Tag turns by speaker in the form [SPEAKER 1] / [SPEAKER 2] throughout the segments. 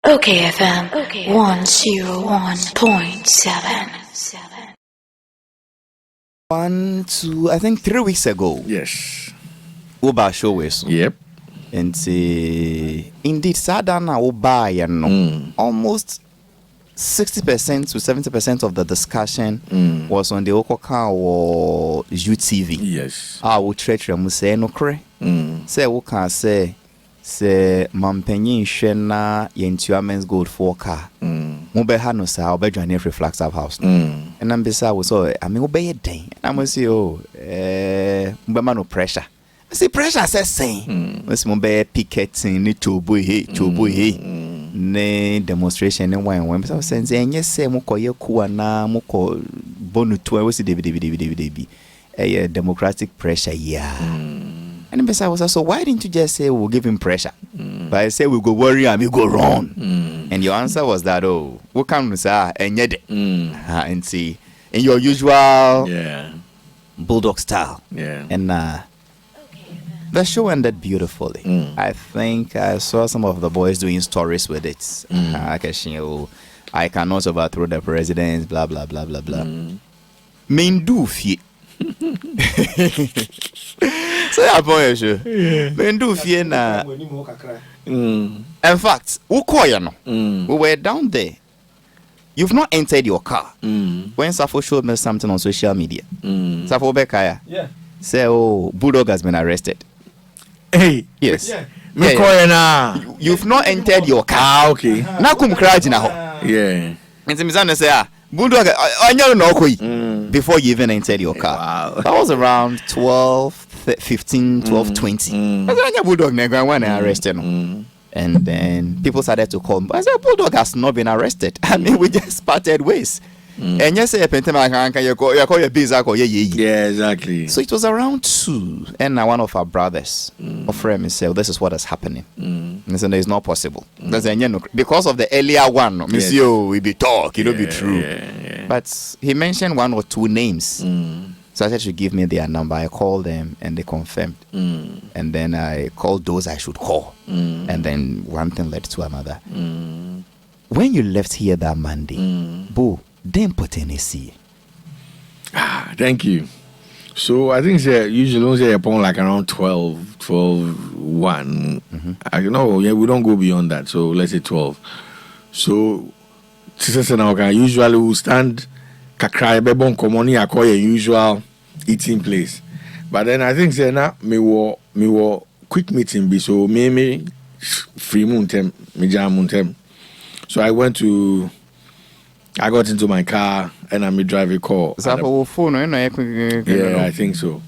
[SPEAKER 1] OKFM 101.7.
[SPEAKER 2] 1, 2, I think 3 weeks ago.
[SPEAKER 3] Yes.
[SPEAKER 2] Uba show is.
[SPEAKER 3] Yep.
[SPEAKER 2] And indeed, Sadana Uba, almost 60% to 70% of the discussion was on the Okoka or UTV.
[SPEAKER 3] Yes.
[SPEAKER 2] I will treat them say no cre. Say we can say mampenyin shena yentuamens gold for car. Mube hano sa obe join every flags up house. And I'm beside so I mean obey day. And I'm say mube no pressure. I see pressure says saying. Must mube picketing ni chobu he ne demonstration ne when so sense enye say mukoye kuwa na muko bonu to we see debi democratic pressure and I was so why didn't you just say we'll give him pressure? But I say we'll go worry and we go wrong. And your answer was that what can we say and yet and see in your usual Bulldog style. And the show ended beautifully. I think I saw some of the boys doing stories with it. I cannot overthrow the president, blah blah blah blah blah. Main do fie. So I point you. Main do fie na. In fact, we were down there. You've not entered your car. When Safo showed me something on social media. Safo Bekaya.
[SPEAKER 4] Yeah.
[SPEAKER 2] Say, Bulldog has been arrested.
[SPEAKER 3] Hey.
[SPEAKER 2] Yes.
[SPEAKER 3] Yeah.
[SPEAKER 2] You've not entered your car.
[SPEAKER 3] Okay.
[SPEAKER 2] Na kum crash na ho.
[SPEAKER 3] Yeah.
[SPEAKER 2] And Mizana say, Bulldog, before you even entered your car.
[SPEAKER 3] Wow.
[SPEAKER 2] That was around 12, 15, 12, 20. I said, Bulldog never when I arrested him. And then people started to call me. I said, Bulldog has not been arrested. I mean, we just parted ways. And you say, yeah,
[SPEAKER 3] exactly.
[SPEAKER 2] So it was around 2, and one of our brothers offered me said, "This is what is happening." And I said, "It's not possible." Because of the earlier one, Monsieur, we be talk, it'll be true. But he mentioned 1 or 2 names. So I said, "You give me their number." I called them, and they confirmed. And then I called those I should call, and then one thing led to another. When you left here that Monday, Boo. Then put Tennessee.
[SPEAKER 3] Thank you. So I think usually say upon like around 12, 1. I know, we don't go beyond that. So let's say 12. So usually we stand kakra bebon komoni akoy a usual eating place. But then I think me wo quick meeting be so me free muntem, me jam muntem. So I got into my car and I drive a call.
[SPEAKER 2] Is that for phone?
[SPEAKER 3] Yeah, I think so.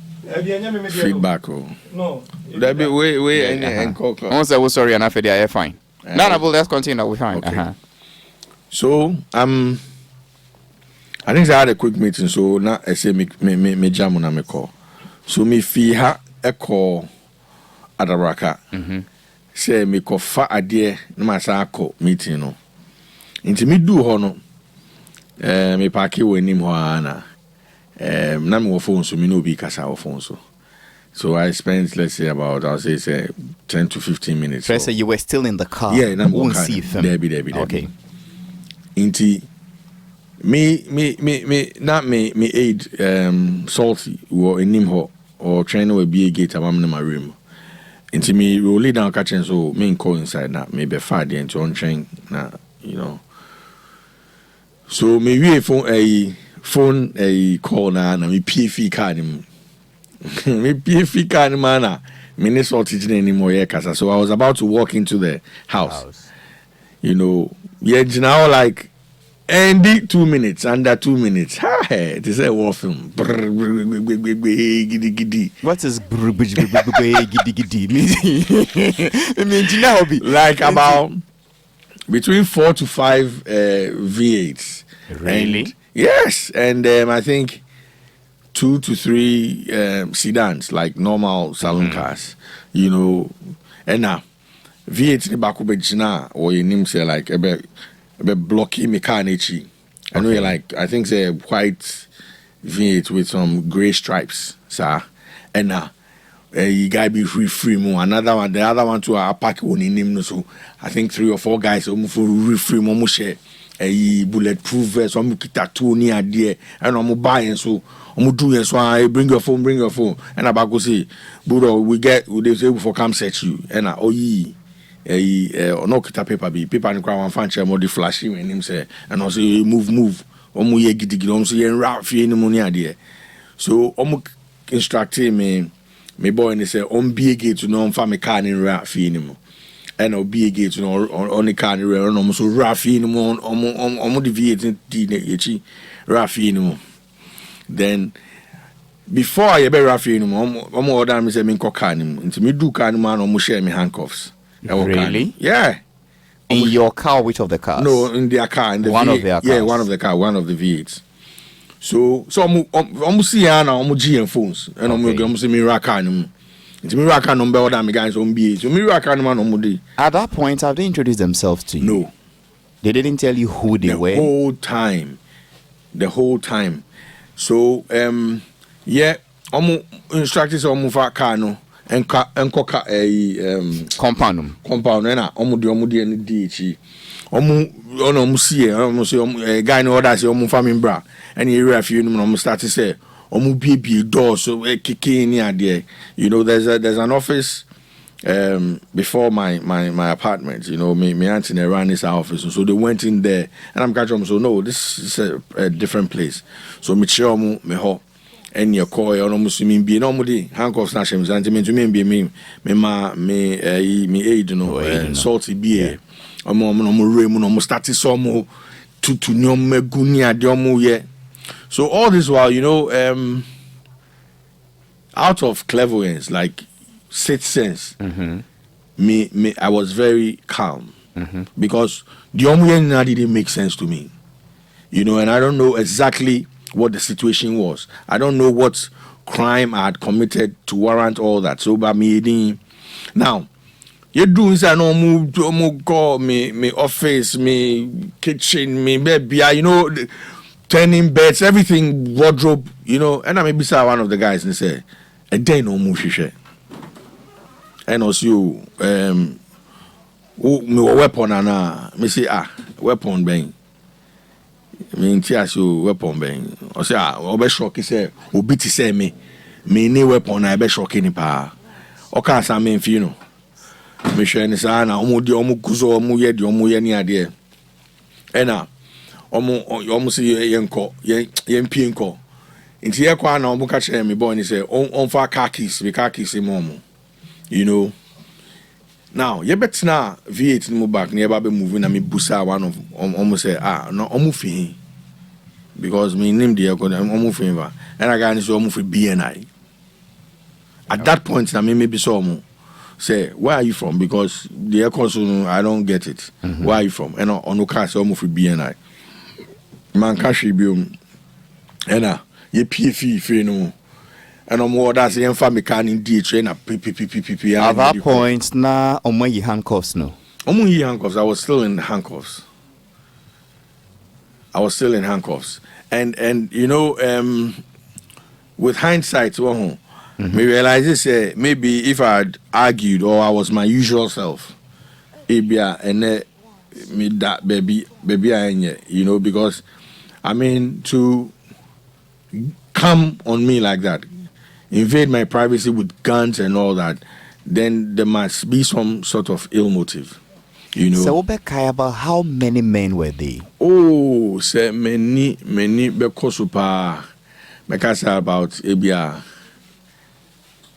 [SPEAKER 3] Feedback.
[SPEAKER 4] No.
[SPEAKER 3] That be way and call.
[SPEAKER 2] Once I was sorry and I feel they are fine. No, let's continue. We're fine.
[SPEAKER 3] Okay. So I think I had a quick meeting. So now I say me jam on me call. So me fiha a call at a raka. Say me call fa idea no matter call meeting no. Into me do hono. Me park you in him na me phone so me no be kasa phone so I spent let's say about 10 to 15 minutes.
[SPEAKER 2] So you were still in the car.
[SPEAKER 3] Yeah, na
[SPEAKER 2] won't see them.
[SPEAKER 3] There.
[SPEAKER 2] Okay.
[SPEAKER 3] Inti me aid salty or in him or train will be a gate amam na my room. Inti me roll it down catching so me call inside na maybe 5 day into on train na So me we phone a call na me PF card him. Me PF card man me ne sort it anymore yeah kasa. So I was about to walk into the house. Now like and 2 minutes, under 2 minutes. Hey, this is a war film.
[SPEAKER 2] What is giddy?
[SPEAKER 3] Like about between 4 to 5 V8s.
[SPEAKER 2] Really?
[SPEAKER 3] And, yes, and I think 2 to 3 sedans, like normal saloon cars. And now V8 ni baku bejina or your name say like a blocky mechanici. I know like I think say white V8 with some grey stripes, sir. And now a guy be free more. Another one, the other one too, I pack one in him. So I think 3 or 4 guys for free more share a bulletproof vest. Some kita 2 near there, and I'm buying so. Do so I bring your phone, and about go say, Bulldog, they say before come search you, and no kita paper and crown fan chair more the flashy when him say, and also move, ye giddy say and rap for any money idea. So instructing me boy and they say be a gate to know family car in rap for anymore. And be a gate to know on the car and almost rap anymore on deviating rap anymore. Then before I be Rafi anymore, I'm more than me say me cocaine. Into me do can man or share me handcuffs.
[SPEAKER 2] Really?
[SPEAKER 3] Yeah.
[SPEAKER 2] In your car, which of the cars?
[SPEAKER 3] No, in their car, in the
[SPEAKER 2] one
[SPEAKER 3] V8.
[SPEAKER 2] Of their cars.
[SPEAKER 3] Yeah, one of the car, one of the V8s. So I'm see now I'm GM phones, and I'm see me rack on. Into me rack on number than me guys on B8. So me rack on man on day.
[SPEAKER 2] At that point, have they introduced themselves to you?
[SPEAKER 3] No,
[SPEAKER 2] they didn't tell you who they were.
[SPEAKER 3] The whole time. So yeah, instructed some for car no and coca a
[SPEAKER 2] compound
[SPEAKER 3] na di any DH see a guy no order say family bra and area few no start to say be door so kicking near there. You know, there's an office before my apartment, you know, me auntie ran this office, so they went in there, and I'm catching them. So no, this is a different place. So me chill me ho, and your call on almost me be normally handcuffs na shem zanti me be me aid you know salty beer. I'm starting some to nyom me gunia diomu ye. So all this while, you know, out of cleverness, like sixth sense, I was very calm because the Omuyen didn't make sense to me, you know, and I don't know exactly what the situation was. I don't know what crime I had committed to warrant all that. So, by me, now you do inside no call me office, me kitchen, me baby, you know, turning beds, everything, wardrobe, you know, and I may be one of the guys and say, a day no move share. And also, me weapon and me say weapon bang. Me tears you weapon bang. I say obe shock say obi ti say me ni weapon na be shock ni pa. O ka sa me fi no. Me hwe ni sa na omo di omo kuzo omo ye ni ade. E na omo say yenko yempie nko. Nti ye kwa na omo ka kire me boy ni say on fa car keys momo. You know, now you better now V8 in my back never be moving and me busa one of almost say no moving because me name the moving and I got so move BNI. At that point I maybe saw more say where are you from because the air console I don't get it. Where are you from? And on no car so move BNI. Man cash be and ye PFE no. And I'm more that's the family can indeed train up. At
[SPEAKER 2] that point, now, you handcuffs, no?
[SPEAKER 3] Handcuffs. I was still in handcuffs. And you know, with hindsight, me realize this. Maybe if I had argued or I was my usual self, and me that baby, you know, because I mean to come on me like that. Invade my privacy with guns and all that, then there must be some sort of ill motive, you know.
[SPEAKER 2] So, about how many men were they?
[SPEAKER 3] Oh, say many, because about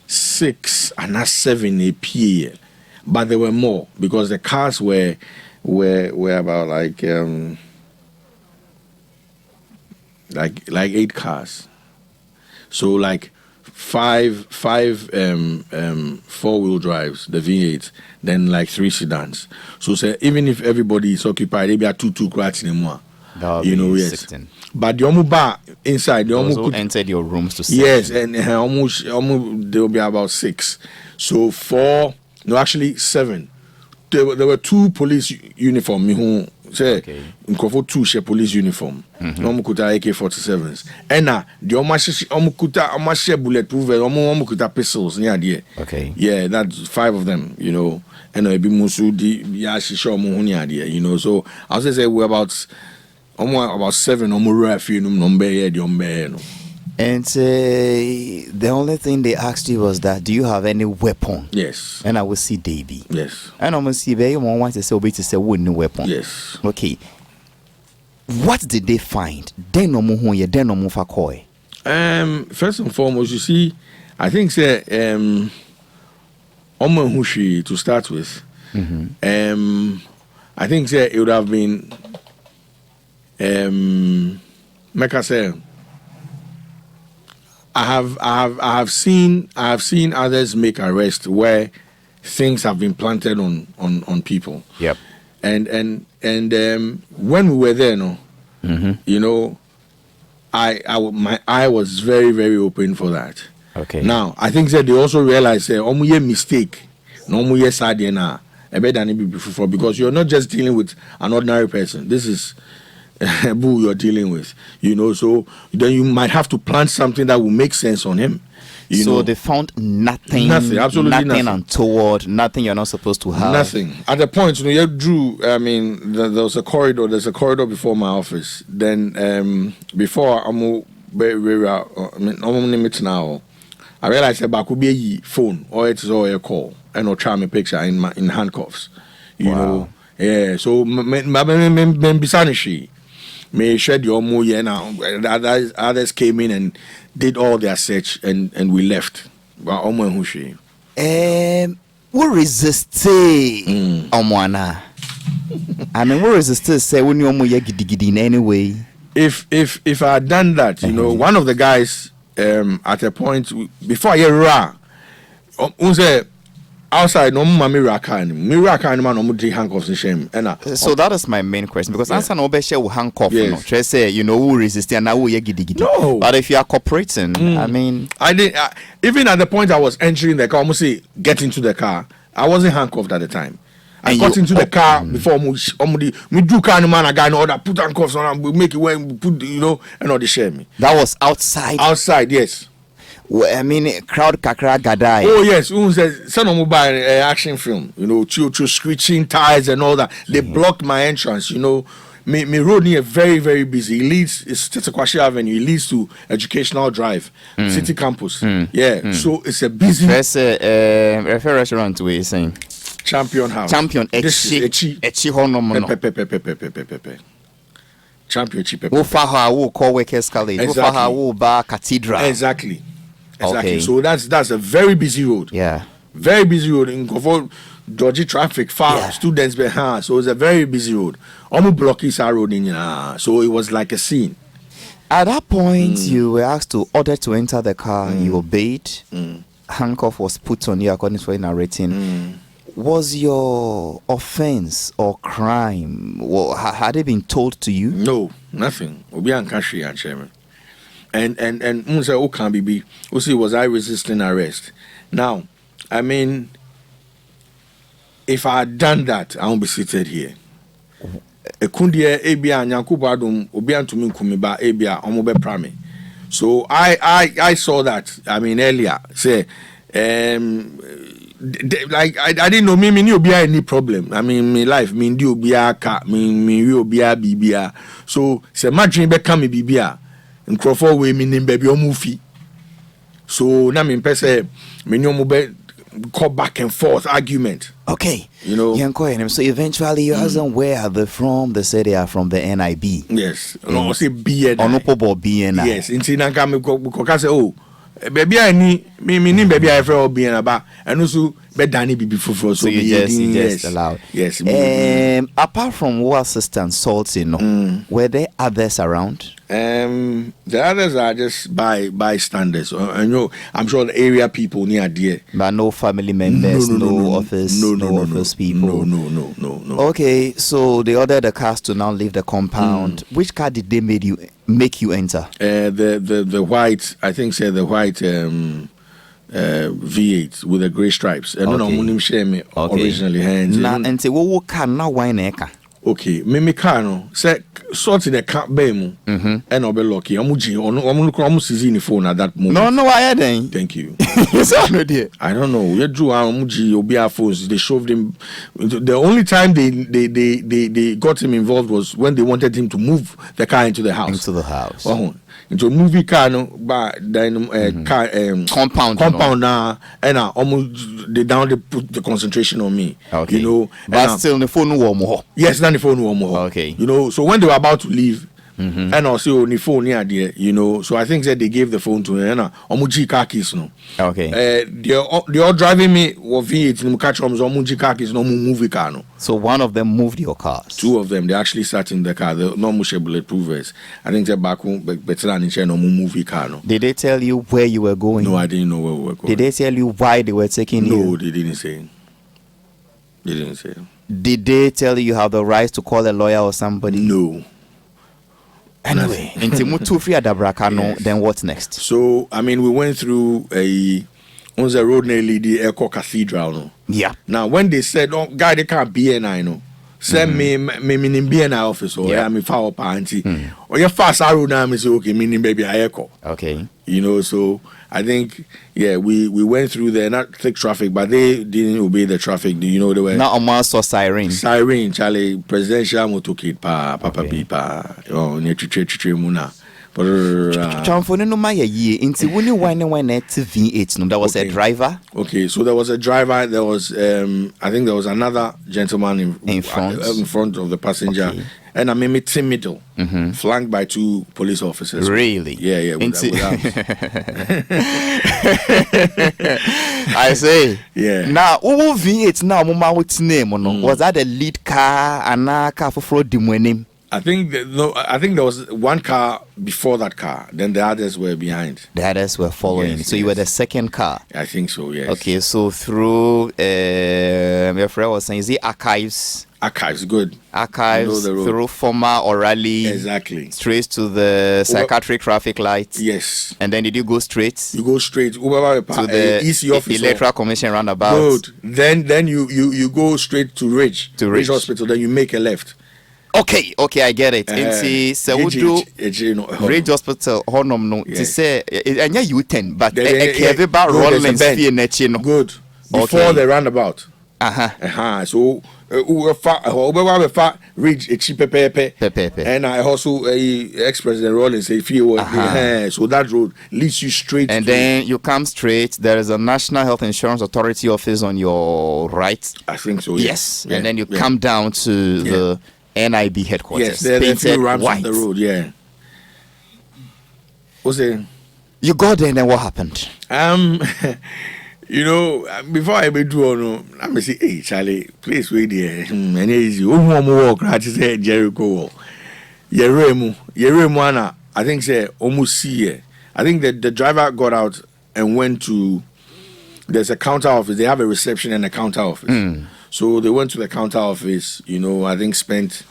[SPEAKER 3] 6 and not 7 a PA, but there were more because the cars were about like 8 cars, so like. Five 4-wheel drives, the V8, then like 3 sedans. So say even if everybody is occupied, maybe 2 crats in more. You know, yes. 16. But the bar inside, the
[SPEAKER 2] could entered your rooms to see.
[SPEAKER 3] Yes, and almost there will be about 6. So 7. There were 2 police uniform who Say, Nkofo 2 share police uniform. Omukuta AK-47s. Ena, the omukuta share bulletproof, omukuta pistols near there.
[SPEAKER 2] Okay.
[SPEAKER 3] Yeah, that's 5 of them, you know. And ebi musu di yashisho muhunya there, you know. So I was say we're about 7 omurafi number the ombe no.
[SPEAKER 2] And the only thing they asked you was that, do you have any weapon?
[SPEAKER 3] Yes.
[SPEAKER 2] And I will see Davy.
[SPEAKER 3] Yes.
[SPEAKER 2] And I'm going to see very one wants to say, obey to say, wooden weapon.
[SPEAKER 3] Yes.
[SPEAKER 2] Okay. What did they find? They no more here, they no more for koi.
[SPEAKER 3] First and foremost, you see, I think say Hushi to start with. I think say it would have been Mecca say I have seen others make arrests where things have been planted on people.
[SPEAKER 2] Yep.
[SPEAKER 3] And when we were there, you know, my eye was very, very open for that.
[SPEAKER 2] Okay.
[SPEAKER 3] Now I think that they also realize that mistake, no sad na before, because you're not just dealing with an ordinary person. This is who you're dealing with, you know, so then you might have to plant something that will make sense on him. You know,
[SPEAKER 2] they found nothing,
[SPEAKER 3] absolutely nothing
[SPEAKER 2] untoward, nothing you're not supposed to have.
[SPEAKER 3] Nothing. At the point, you know, you drew, I mean, there's a corridor before my office. Then before I realized that I could be a phone or it's all a call and or try my picture in handcuffs. You know, yeah. So may shed your more now. Others came in and did all their search and we left.
[SPEAKER 2] We resisted Omwana. I mean, we resisted say when you gidi in any way.
[SPEAKER 3] If I had done that, you know, one of the guys at a point before I ra outside no miracle man no handcuffs in shame.
[SPEAKER 2] So that is my main question, because answer no be share handcuff
[SPEAKER 3] yes.
[SPEAKER 2] No try say you know who resist and now who gidi.
[SPEAKER 3] No,
[SPEAKER 2] but if you are cooperating, I mean,
[SPEAKER 3] I did even at the point I was entering the car, almost say get into the car, I wasn't handcuffed at the time. I got into the car before me do car man a guy no that put handcuffs on, we make it when we put, you know, and all the share me.
[SPEAKER 2] That was outside,
[SPEAKER 3] yes.
[SPEAKER 2] Well, I mean, crowd kakra gadai.
[SPEAKER 3] Oh yes, who says some mobile action film, you know, to screeching tires and all that. They blocked my entrance, you know. Me road near very, very busy. It leads, it's Tetekwashi Avenue. It leads to Educational Drive, City Campus. Yeah, so it's a busy.
[SPEAKER 2] There's a restaurant where you're saying
[SPEAKER 3] Champion House.
[SPEAKER 2] Champion Echi Honomono.
[SPEAKER 3] Champion Chipe.
[SPEAKER 2] Wo fa wo call work escalate. Wo fa wo bar cathedral.
[SPEAKER 3] Exactly.
[SPEAKER 2] Okay.
[SPEAKER 3] So that's a very busy road.
[SPEAKER 2] Yeah.
[SPEAKER 3] Very busy road in Kofo, dodgy traffic, far students behind. So it's a very busy road. Almost blocking our road in so it was like a scene.
[SPEAKER 2] At that point, you were asked to order to enter the car. You obeyed. Handcuff was put on you according to what you're narrating. Was your offense or crime, had it been told to you?
[SPEAKER 3] No, nothing. Obi Ankashi and chairman. And Munsa Okambibi, see, was I resisting arrest? Now, I mean, if I had done that, I won't be seated here. Ekundia ebia nyakubadum obian to me kumiba ebia omobe prame. So I saw that, I mean, earlier say like I didn't know me knew be any problem. I mean, my life me ndi obia ka me obia bibia. So say my dream be come bibia. Nkrofo we me nim baby omufi. So na me pese me nyomo be call back and forth argument.
[SPEAKER 2] Okay.
[SPEAKER 3] You know.
[SPEAKER 2] So eventually you ask them where are they from? They say they are from the NIB.
[SPEAKER 3] Yes. No, say BNI.
[SPEAKER 2] Onopobo BNI.
[SPEAKER 3] Yes. Inti nanka me ko say oh baby I ni me nim baby I for BNI ba and also be Danny bibi fufuro so
[SPEAKER 2] you just allowed.
[SPEAKER 3] Yes.
[SPEAKER 2] Apart from war assistance salts, you know, were there others around?
[SPEAKER 3] The others are just bystanders. I know. I'm sure the area people near there,
[SPEAKER 2] but no family members, no office people.
[SPEAKER 3] No.
[SPEAKER 2] Okay, so they ordered the cars to now leave the compound. Which car did they make you enter?
[SPEAKER 3] The white. I think say the white V8 with the grey stripes. I don't know. Originally hands.
[SPEAKER 2] Now and say what car now wine eka.
[SPEAKER 3] Okay, me car no say sort in the car bemu and obe lucky. Omu season phone at that moment.
[SPEAKER 2] No, I hadn't.
[SPEAKER 3] Thank you.
[SPEAKER 2] I
[SPEAKER 3] don't know. You drew omuji obia phones. They shoved him. The only time they got him involved was when they wanted him to move the car into the house. Into a movie car no, but then car compound now, and almost they put the concentration on me.
[SPEAKER 2] Okay.
[SPEAKER 3] You know,
[SPEAKER 2] but still the phone warm.
[SPEAKER 3] Yes, then the phone warm.
[SPEAKER 2] Okay.
[SPEAKER 3] You know, so when they were about to leave, and also the phone near there, you know, so I think that they gave the phone to him. And omuji car keys no.
[SPEAKER 2] Okay.
[SPEAKER 3] They all driving me or V8 no catch on omuji car keys no movie car no.
[SPEAKER 2] So one of them moved your cars.
[SPEAKER 3] Two of them, they actually sat in the car. They're not much bulletproof vests. I think they're back home, but better than no movie car no.
[SPEAKER 2] Did they tell you where you were going?
[SPEAKER 3] No, I didn't know where we were going.
[SPEAKER 2] Did they tell you why they were taking you?
[SPEAKER 3] No, they didn't say. They didn't say.
[SPEAKER 2] Did they tell you have the right to call a lawyer or somebody?
[SPEAKER 3] No.
[SPEAKER 2] Anyway, then what's next?
[SPEAKER 3] So, I mean, we went through on the road near the Echo Cathedral. No?
[SPEAKER 2] Yeah.
[SPEAKER 3] Now, when they said, oh, guy, they can't BNI, no. Send me in BNI office, or I'm in Foul Party. Or you're fast, I would now say, okay, meaning baby, I echo.
[SPEAKER 2] Okay.
[SPEAKER 3] You know, so I think, yeah, we went through there, not thick traffic, but they didn't obey the traffic. You know, they were
[SPEAKER 2] not almost saw siren.
[SPEAKER 3] Siren, Charlie, presidential motorcade, papa, near Muna.
[SPEAKER 2] There was a driver.
[SPEAKER 3] Okay, so there was a driver. There was, I think there was another gentleman in front of the passenger. Okay. And I made it in middle, flanked by two police officers.
[SPEAKER 2] Really?
[SPEAKER 3] Yeah.
[SPEAKER 2] I say.
[SPEAKER 3] Yeah.
[SPEAKER 2] Now, who V8 now? What's name? Was that the lead car and a car for fraud?
[SPEAKER 3] I think there was one car before that car. Then the others were behind.
[SPEAKER 2] The others were following.
[SPEAKER 3] Yes,
[SPEAKER 2] so you were the second car.
[SPEAKER 3] I think so. Yes.
[SPEAKER 2] Okay. So through your friend was saying, is it archives?
[SPEAKER 3] Archives, good.
[SPEAKER 2] Archives through former Orally.
[SPEAKER 3] Exactly.
[SPEAKER 2] Straight to the psychiatric traffic lights.
[SPEAKER 3] Yes.
[SPEAKER 2] And then did you go straight?
[SPEAKER 3] You go straight to
[SPEAKER 2] the
[SPEAKER 3] EC office.
[SPEAKER 2] Electoral Commission roundabout.
[SPEAKER 3] Good. Then you go straight to Ridge. To Ridge Hospital. Then you make a left.
[SPEAKER 2] Okay, I get it. Nti se wudu Ridge Hospital honom no ti say enya U10 but Keveba Rollins fie nechi no.
[SPEAKER 3] Good. Before the roundabout. So Ridge echi pepe. And I also ex-president Rollins say fie so that road leads you straight.
[SPEAKER 2] And then you come straight. There is a National Health Insurance Authority office on your right.
[SPEAKER 3] I think so.
[SPEAKER 2] Yes. And then you come down to the NIB headquarters.
[SPEAKER 3] Yes, there are a few ramps on the road, yeah. What's it?
[SPEAKER 2] You got there and then what happened?
[SPEAKER 3] You know, before I be do let me say, hey Charlie, please wait there. And easy. Walk right to say Jericho. Yeremu Anna, I think say almost see. I think that the driver got out and went to there's a counter office. They have a reception and a counter office. So they went to the counter office, you know, I think spent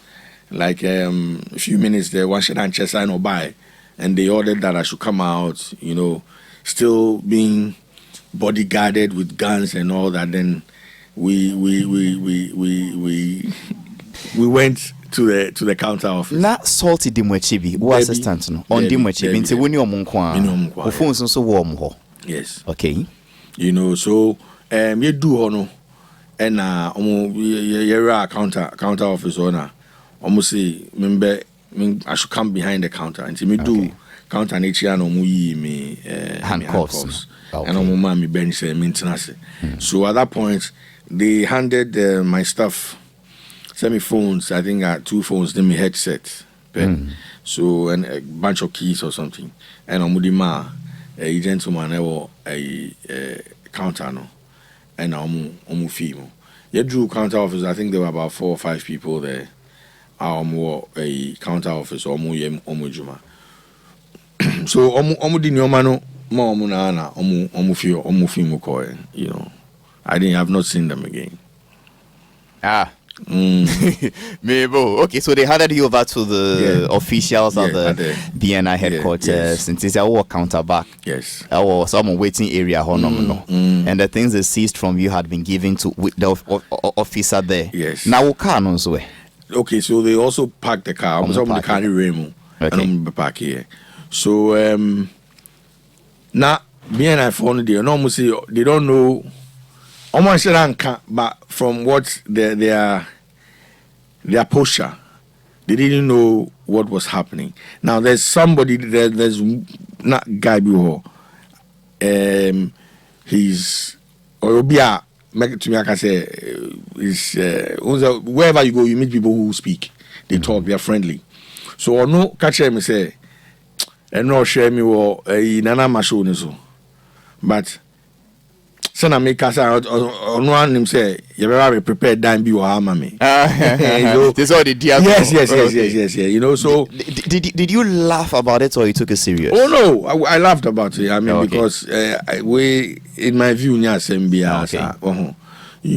[SPEAKER 3] like a few minutes there, one shot and chest sign or buy. And they ordered that I should come out, you know, still being bodyguarded with guns and all that. Then we went to the counter office.
[SPEAKER 2] Not salty dimwechibi, who assistant no on dimwechibi nti woni omunkwa. O phone so warm ho.
[SPEAKER 3] Yes.
[SPEAKER 2] Okay.
[SPEAKER 3] You know, so you do hono. And you're a counter office owner. Almost say, I should come behind the counter until me do counter nature and me handcuffs. And me bench maintenance. So at that point, they handed my stuff, sent me phones. I think I had 2 phones, then my headset. So and a bunch of keys or something. And a gentleman, a counter no. And omu film. You drew counter office. I think there were about 4 or 5 people there. A counter office omu juma. So omu di nyoma no ma omu na ana omu film ko. You know, I have not seen them again.
[SPEAKER 2] Maybe. Okay, so they handed you over to the officials of the BNI headquarters since it's our counter back.
[SPEAKER 3] Yes.
[SPEAKER 2] Our some waiting area and the things they seized from you had been given to the officer there.
[SPEAKER 3] Yes.
[SPEAKER 2] Now we can't also.
[SPEAKER 3] okay, so they also parked the car. I was on the car in and I'm back here. So now me and I found there. No, say they don't know. Almost but from what their posture, they didn't know what was happening. Now there's somebody there's not guy before. He's or be a make to me. I can say is wherever you go, you meet people who speak. They talk. They are friendly. So no catch me say, and no share me or nana masho so, but. Son of me, on one him say, you better prepare dime be or harm me.
[SPEAKER 2] This all the deal.
[SPEAKER 3] Yes. You know, so
[SPEAKER 2] did you laugh about it or you took it serious?
[SPEAKER 3] Oh no, I laughed about it. I mean, because we, in my view, you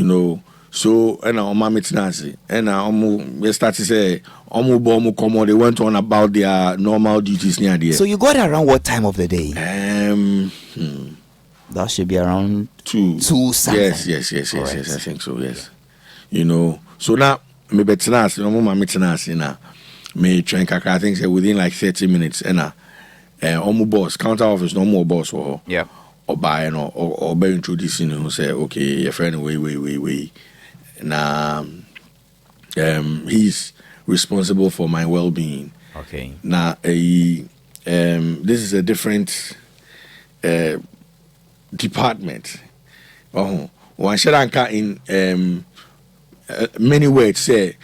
[SPEAKER 3] know. So and our mommy Nancy and we started to say, they went on about their normal duties near there.
[SPEAKER 2] So you got around what time of the day? That should be around 2 something.
[SPEAKER 3] Yes. I think so. Yes. You know. So now me betinasi, no more metinasi na. Me train kaka. I think say within like 30 minutes. And omu boss counter office no more boss or
[SPEAKER 2] yeah.
[SPEAKER 3] Or buy or be introducing who say okay your friend wait. Now he's responsible for my well-being.
[SPEAKER 2] Okay.
[SPEAKER 3] Now this is a different department. One sharanka in many words say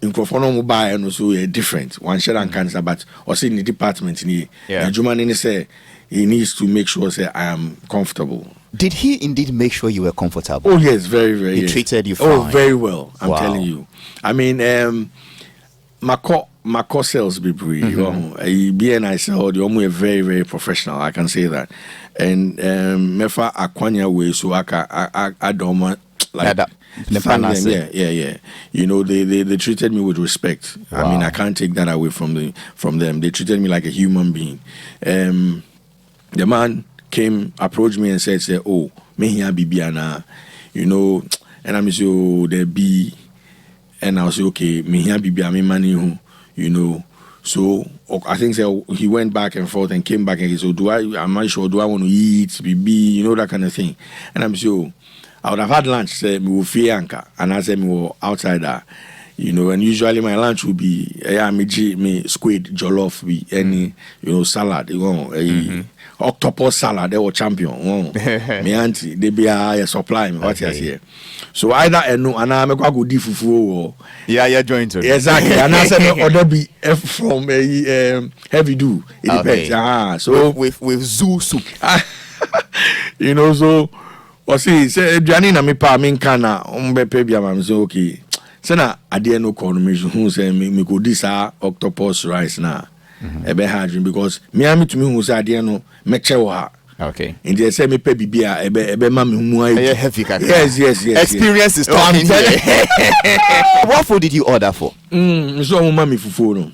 [SPEAKER 3] in Kofono mobile and also different. One sharanka but also in the department in Jumani say he needs to make sure say I am comfortable.
[SPEAKER 2] Did he indeed make sure you were comfortable?
[SPEAKER 3] Oh yes, very.
[SPEAKER 2] He treated you fine.
[SPEAKER 3] Oh, very well. I'm telling you. I mean, my sales be pretty. BNI sell the almost very professional. I can say that. And mefa akwanya way so I don't want like yeah. You know they treated me with respect. Wow. I mean I can't take that away from them. They treated me like a human being. The man approached me and said, oh, me here Bibiana, you know, and I'm say, oh, there be, and I was okay, me here Bibiana, me money, you know. So I think he went back and forth and came back and he said, am I sure? Do I want to eat, BB, you know, that kind of thing. And I'm sure I would have had lunch, say, me will fear anchor, and I said, me will outside that, you know, and usually my lunch would be, me squid, jollof, be any, you know, salad, you know, octopus salad, they were champion. Me auntie, they be a supply me, what you say. So either and I make a good fufu or
[SPEAKER 2] yeah, joint to
[SPEAKER 3] exactly. And I said me order be from a heavy do. It depends. So
[SPEAKER 2] with zoo soup.
[SPEAKER 3] You know, so or see, say Johnny na me pa me kana umbe bia mam say okay. Say na ade no economy who say me go this octopus rice na. Ebe hard because me am to me who say ade no meche wo ha.
[SPEAKER 2] Okay.
[SPEAKER 3] And they say me pay bibia ebe ma me hu ai.
[SPEAKER 2] Heavy kaka.
[SPEAKER 3] Yes.
[SPEAKER 2] Experience is talking. What food did you order for?
[SPEAKER 3] So mo ma me fufu no.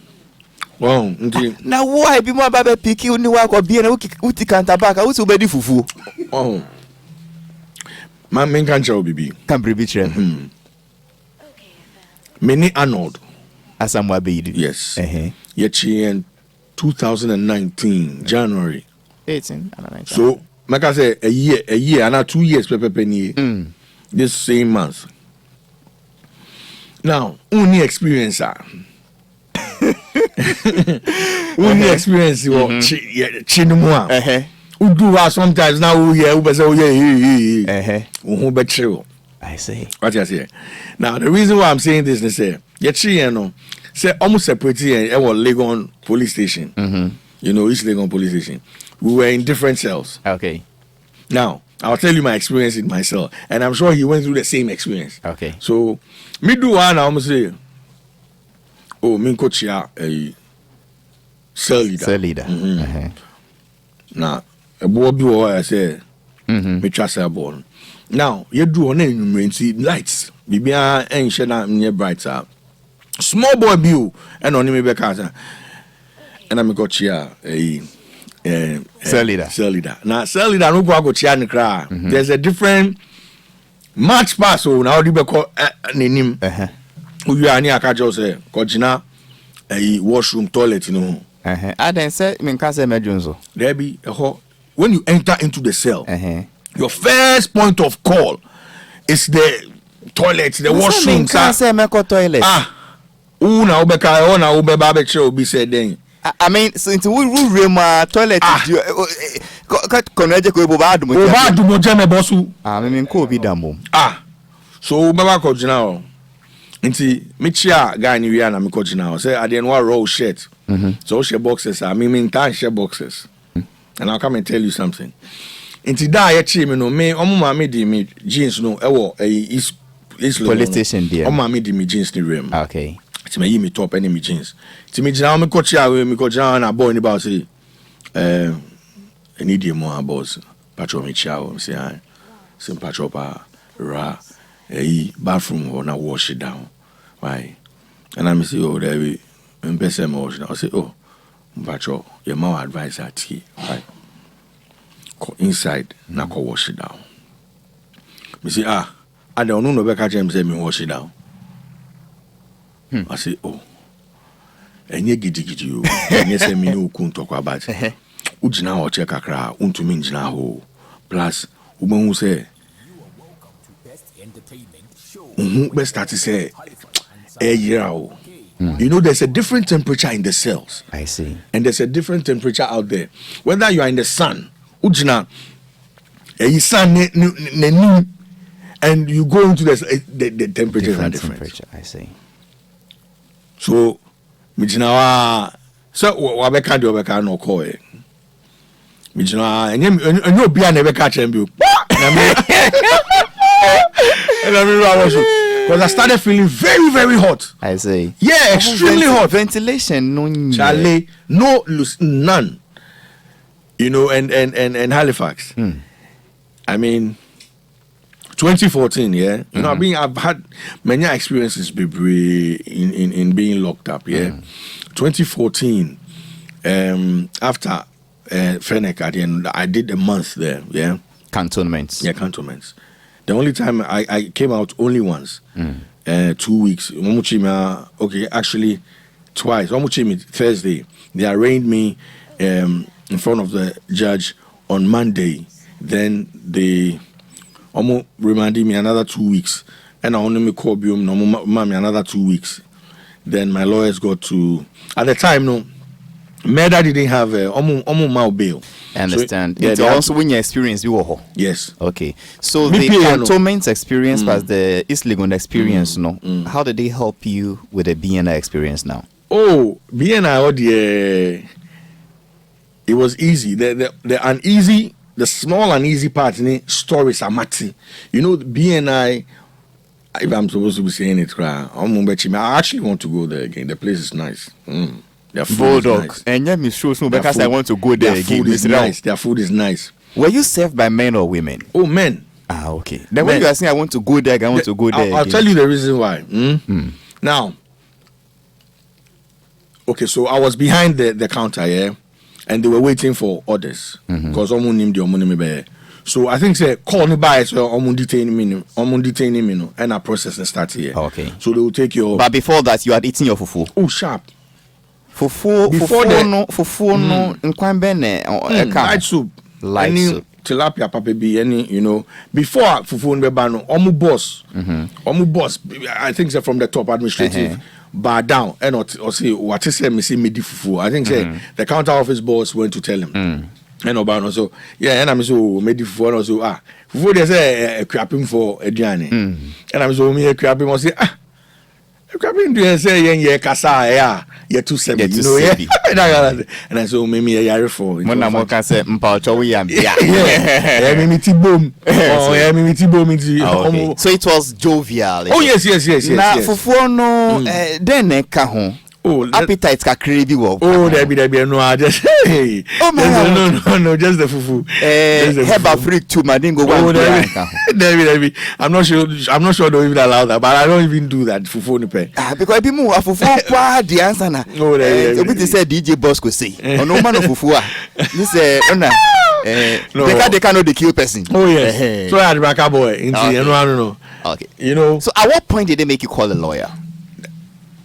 [SPEAKER 3] Wow, nti.
[SPEAKER 2] Na why be mo baba piki uni wa ko bi na uti kanta baka uti obedi fufu.
[SPEAKER 3] Oh. Man men kan chawo bibi.
[SPEAKER 2] Kan bibi chere.
[SPEAKER 3] Many Arnold.
[SPEAKER 2] Asamwa be you.
[SPEAKER 3] Yes. Yechi in 2019 January
[SPEAKER 2] 18.
[SPEAKER 3] So, like I say, a year, and 2 years, this same month. Now, only experience only experience chinumwa. Udu sometimes now
[SPEAKER 2] I say.
[SPEAKER 3] What you say? Now, the reason why I'm saying this is say, say almost separated and Legon police station. You know, East Legon police station. We were in different cells.
[SPEAKER 2] Okay.
[SPEAKER 3] Now, I'll tell you my experience in my cell. And I'm sure he went through the same experience.
[SPEAKER 2] Okay.
[SPEAKER 3] So, me do one, I'm say, oh, me coach ya a cell leader.
[SPEAKER 2] Cell leader.
[SPEAKER 3] Now, a boy do I say, me trust a born. Now, you do on any lights. Bibia and shena near bright up. Small boy bill and on me back and I'm got here a
[SPEAKER 2] cell leader.
[SPEAKER 3] Now cell leader no go chia and cry. There's a different match pass so now you call nim. We are near Kajo say, Kojina, a washroom toilet, you know.
[SPEAKER 2] I then say,
[SPEAKER 3] There be a when you enter into the cell, your first point of call is the toilet, the washroom.
[SPEAKER 2] Toilet.
[SPEAKER 3] Una ube babeche obi said then.
[SPEAKER 2] I mean, since we room toilet koneje ko ebo
[SPEAKER 3] mo jeme bosu.
[SPEAKER 2] I mean ko bi damo.
[SPEAKER 3] So baba ko jina o. Nti me chia guy ni wi na me ko jina o. Say ade no roll shirt. So she boxes. I mean tan she boxes. And I'll come and tell you something. Nti da ye chi me no me omo ma me di me jeans no ewo is
[SPEAKER 2] police station there.
[SPEAKER 3] Omo ma me di me jeans ni rem.
[SPEAKER 2] Okay.
[SPEAKER 3] Ti me yi me top any me jeans. Ti me jina me ko chia we me ko jina na boy ni ba say any dey mo boss. Patro me chia o say I sim patro pa ra bathroom or na wash it down. Why? And I say, oh, there we person wash down. I say, oh, patro, your mom advice at tea. Right? Inside, na ko wash it down. Me say, I don't know no catch him say me wash it down. I say, oh, and you gidi you, and you say me no kun talk about. Ujina o check akra, untumi njina ho. Plus, who say, best start to say, you know, there's a different temperature in the cells.
[SPEAKER 2] I see.
[SPEAKER 3] And there's a different temperature out there. Whether you are in the sun, ujina, sun and you go into the temperature is different.
[SPEAKER 2] I see.
[SPEAKER 3] So, mijina so wabeka di wabeka no call it. Mijina and you be never catch him. Because I started feeling very, very hot.
[SPEAKER 2] I see.
[SPEAKER 3] Yeah, extremely hot.
[SPEAKER 2] Ventilation, no,
[SPEAKER 3] Charlie, none. You know, and Halifax. I mean, 2014, yeah. You know, I've had many experiences in being locked up, yeah. 2014, after Fennec at the end, I did a month there, yeah.
[SPEAKER 2] Cantonments.
[SPEAKER 3] Yeah, cantonments. The only time I came out only once, 2 weeks. Okay, actually twice. Thursday. They arraigned me in front of the judge on Monday. Then they remanded me another 2 weeks. And I only me call me another 2 weeks. Then my lawyers got to, at the time, no, Meda didn't have a bail.
[SPEAKER 2] I understand.
[SPEAKER 3] So,
[SPEAKER 2] yeah, also when your experience you were.
[SPEAKER 3] Yes.
[SPEAKER 2] Okay. So the cantonment experience plus the East Legon experience, how did they help you with the BNI experience now? Oh,
[SPEAKER 3] BNI, it was easy. The uneasy, the small uneasy part in it, stories are matty. You know, BNI, if I'm supposed to be saying it, I actually want to go there again. The place is nice.
[SPEAKER 2] Bulldog.
[SPEAKER 3] Nice.
[SPEAKER 2] And yeah, Miss Shows, because I want to go there again.
[SPEAKER 3] Food is nice. Their food is nice.
[SPEAKER 2] Were you served by men or women?
[SPEAKER 3] Oh, men.
[SPEAKER 2] Okay. Then when you are saying I want to go there, I want to go there.
[SPEAKER 3] I'll tell you the reason why. Now, okay, so I was behind the counter, yeah, and they were waiting for orders because so I think say call me by so detain me, and a process and start here.
[SPEAKER 2] Okay.
[SPEAKER 3] So they will take your.
[SPEAKER 2] But before that, you had eaten your fufu.
[SPEAKER 3] Oh, sharp.
[SPEAKER 2] Fufu no
[SPEAKER 3] light soup, tilapia papa be any, you know, before fufu nbeba no boss I think say from the top administrative bar down and or say what is me see me di fufu. I think say the counter office boss went to tell him and obano so yeah, and I'm so me di fufu and so fufu they say equipping for aduane and I'm so me equipping was say equipping do say yen kasa yeah. You're too seven, you know, yeah. And I said, maybe a for
[SPEAKER 2] when I'm working, say, so it was jovial.
[SPEAKER 3] Oh, yes.
[SPEAKER 2] Now, for no, then appetite ka crazy wo.
[SPEAKER 3] Oh, there be no, I just hey. Oh my no, just the fufu.
[SPEAKER 2] Heba freak too, my didn't go one.
[SPEAKER 3] There be. I'm not sure they even allow that, but I don't even do that fufu ni pe.
[SPEAKER 2] Because people move fufu kwa the answer na.
[SPEAKER 3] Oh, there.
[SPEAKER 2] Obi say DJ Boss go say. No man of fufu ah. This they cannot kill person.
[SPEAKER 3] Oh yes. So I had the boy. I don't know.
[SPEAKER 2] Okay.
[SPEAKER 3] You know.
[SPEAKER 2] So at what point did they make you call a lawyer?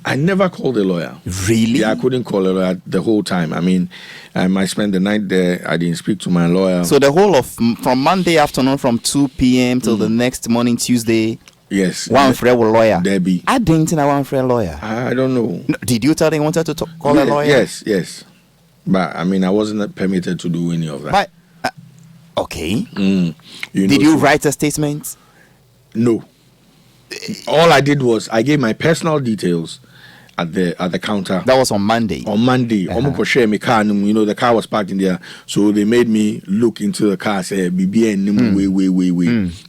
[SPEAKER 3] I never called a lawyer.
[SPEAKER 2] Really?
[SPEAKER 3] Yeah, I couldn't call a lawyer the whole time. I mean, I spent the night there. I didn't speak to my lawyer.
[SPEAKER 2] So the whole of from Monday afternoon from 2 p.m. till the next morning Tuesday.
[SPEAKER 3] Yes.
[SPEAKER 2] One friend was lawyer.
[SPEAKER 3] Debbie.
[SPEAKER 2] I didn't know one friend lawyer.
[SPEAKER 3] I don't know.
[SPEAKER 2] No, did you tell them you wanted to call a lawyer?
[SPEAKER 3] Yes. But I mean, I wasn't permitted to do any of that.
[SPEAKER 2] But okay.
[SPEAKER 3] Did
[SPEAKER 2] you write a statement?
[SPEAKER 3] No. All I did was I gave my personal details at the counter.
[SPEAKER 2] That was on Monday.
[SPEAKER 3] On Monday, the car was parked in there, so they made me look into the car. Say, wait.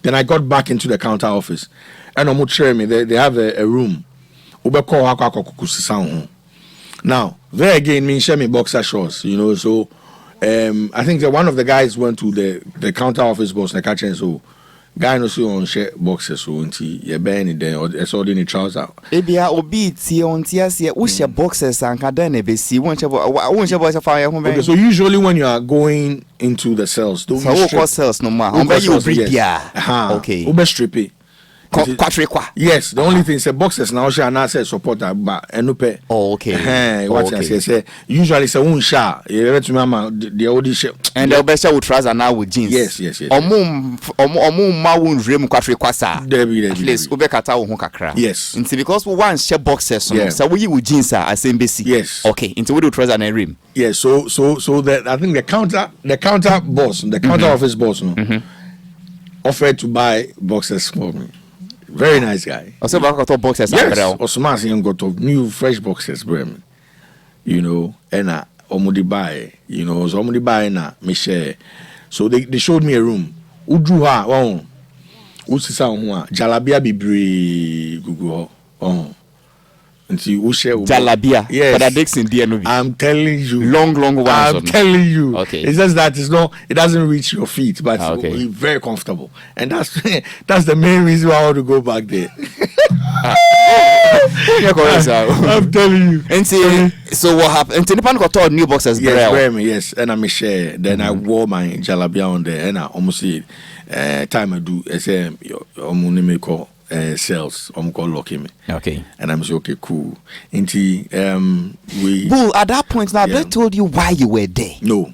[SPEAKER 3] Then I got back into the counter office, and they have a room. Now there again, me share me boxer shorts, So I think that one of the guys went to the counter office boss, the catcher, so. Guy no so on share boxes so unti ye ben there or so the trouser.
[SPEAKER 2] Ebia obi tie on tie se wo share boxes anka dan na be si won share boxes fire ho ben.
[SPEAKER 3] Okay, so usually when you are going into the cells, don't
[SPEAKER 2] you strip cells no more. On be you bia. Okay.
[SPEAKER 3] Ube strip. Yes, the only thing is boxes now share na say support but enupe.
[SPEAKER 2] Oh, okay.
[SPEAKER 3] What I say usually say one share you let me mama the old share
[SPEAKER 2] and the best with trouser now with jeans.
[SPEAKER 3] Yes.
[SPEAKER 2] Omo ma won rem kwatwe kwasa.
[SPEAKER 3] Debi.
[SPEAKER 2] At least ube kata wo ho kakra.
[SPEAKER 3] Yes.
[SPEAKER 2] It's because we one share boxes so we with jeans are same basic.
[SPEAKER 3] Yes.
[SPEAKER 2] Okay, into we do trouser and rim.
[SPEAKER 3] Yes, so that I think the counter boss, the counter office boss offered to buy boxes for me. Very nice guy.
[SPEAKER 2] Also, got boxes.
[SPEAKER 3] Yes. Osman got new fresh boxes, and omudi buy. So omudi buy na me share. So they showed me a room. Udru ha, usisa ho jalabia bibri gugu ho.
[SPEAKER 2] Jalabia.
[SPEAKER 3] Yes.
[SPEAKER 2] But Dixon DNB.
[SPEAKER 3] I'm telling you.
[SPEAKER 2] Long ones.
[SPEAKER 3] I'm telling you.
[SPEAKER 2] Okay.
[SPEAKER 3] It's just that it doesn't reach your feet, but it's very comfortable. And that's the main reason why I want to go back there. I'm telling you.
[SPEAKER 2] And so what happened? And Tinipan got all new boxes.
[SPEAKER 3] Yes. And I'm a share. Then I wore my jalabia on there, and I almost see time I do SM cells call locking me.
[SPEAKER 2] Okay.
[SPEAKER 3] And I'm saying okay, cool. We
[SPEAKER 2] Bull, at that point now they told you why you were there.
[SPEAKER 3] No.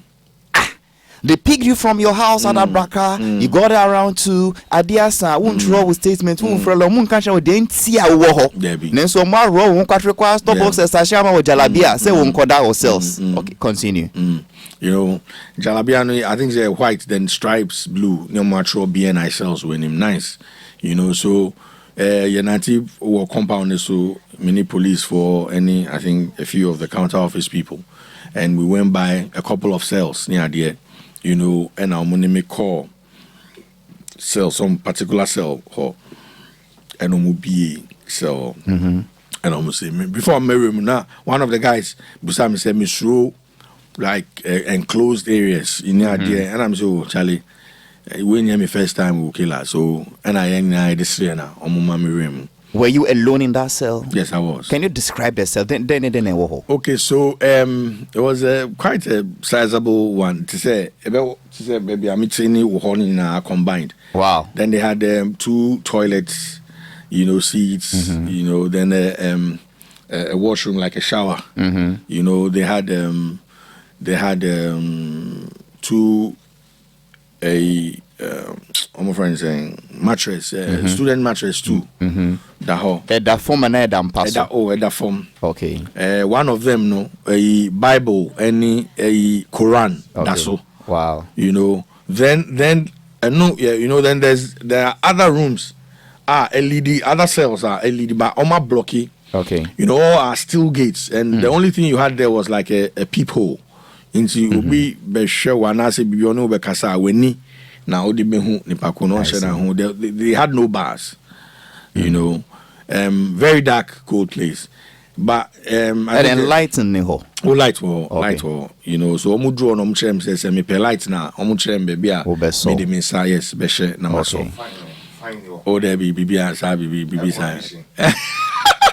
[SPEAKER 2] They picked you from your house at Abraka. You got around to Adiasa. Won't draw with statement. Won't for long. Won't catch. Didn't see a war. Then so more row. Won't catch requires stop boxes. Sashama or Jalabia. Say won't call that ourselves. Okay, continue.
[SPEAKER 3] Jalabia. I think they're white. Then stripes blue. No matter BNI cells when him nice. So. Your native or compound so many police for I think a few of the counter office people, and we went by a couple of cells near there, and our money may call cell some particular cell or an be cell, and almost say before I marry now one of the guys beside me said me through like enclosed areas in there, and I'm so Charlie. When you me first time we kill her, so and I this year now on mommy room.
[SPEAKER 2] Were you alone in that cell?
[SPEAKER 3] Yes, I was.
[SPEAKER 2] Can you describe the cell? Then
[SPEAKER 3] okay, so it was quite a sizable one. To say maybe I'm eating combined.
[SPEAKER 2] Wow.
[SPEAKER 3] Then they had 2 toilets, seats, then a washroom like a shower. They had 2. My friend saying mattress, student mattress too.
[SPEAKER 2] That form and
[SPEAKER 3] that form.
[SPEAKER 2] Okay.
[SPEAKER 3] One of them a Bible, a Quran. Okay. That's all.
[SPEAKER 2] Wow.
[SPEAKER 3] Then then there are other rooms. LED, other cells are LED, but on my blocky.
[SPEAKER 2] Okay.
[SPEAKER 3] All are steel gates, and the only thing you had there was like a peephole. Into we be sure when I say bibiono be kasa weni na odi be hu nipa ko no share na hu they had no bars, very dark, cold place, but
[SPEAKER 2] I enlighten me ho.
[SPEAKER 3] Light so omu draw no mchem say me pe light na omu chem be bia me de me say yes be share na maso o there be bibia sa bibi sa.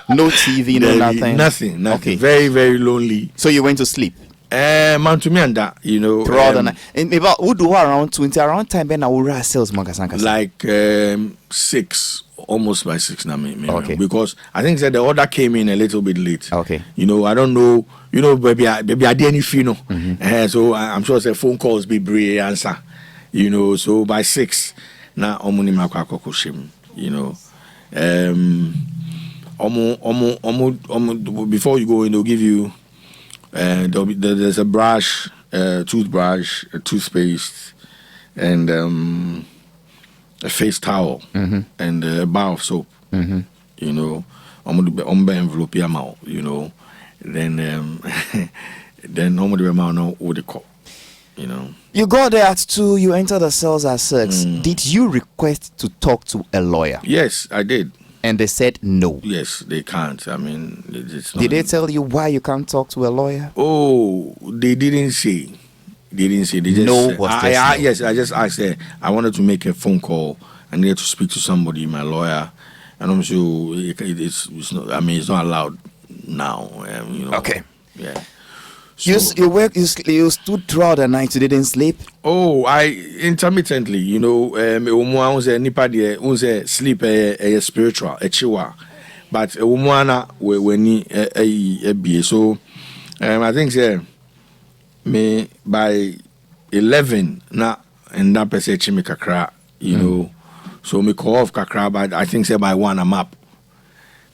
[SPEAKER 2] No TV, no nothing.
[SPEAKER 3] Nothing. Okay. Very, very lonely.
[SPEAKER 2] So you went to sleep?
[SPEAKER 3] Man to me and that, you know.
[SPEAKER 2] Throughout the night. And about who do around 20 around time when I will sales magasanka.
[SPEAKER 3] Like 6, almost by 6 now.
[SPEAKER 2] Okay.
[SPEAKER 3] Because I think that the order came in a little bit late.
[SPEAKER 2] Okay.
[SPEAKER 3] You know, I don't know. You know, baby, I did anything, you know. So I'm sure the phone calls be brave answer. You know, so by 6 now omuni makwakokoshim. You know, before you go in, they'll give you. There's a brush, toothbrush, a toothpaste, and a face towel, and a bar of soap. You know, envelope you know, then then no what they call, you know.
[SPEAKER 2] You go there at 2, you enter the cells at 6. Did you request to talk to a lawyer?
[SPEAKER 3] Yes, I did.
[SPEAKER 2] And they said no.
[SPEAKER 3] Yes, they can't. I mean, it's not.
[SPEAKER 2] Did they tell you why you can't talk to a lawyer?
[SPEAKER 3] Oh, they didn't say. They didn't say. They just
[SPEAKER 2] no
[SPEAKER 3] said,
[SPEAKER 2] was just
[SPEAKER 3] no.
[SPEAKER 2] Yes,
[SPEAKER 3] I just asked her. I wanted to make a phone call. I needed to speak to somebody, my lawyer, and I'm sure it's not. I mean, it's not allowed now. You know. Okay. Yeah. So, you stood throughout the night. You didn't sleep. Oh, I intermittently, you know. Sleep a spiritual, a chiwa, but a woman when a so I think me by 11 na and that person chimi kakra, you know. So me call off kakra, but I think by 1 I'm up.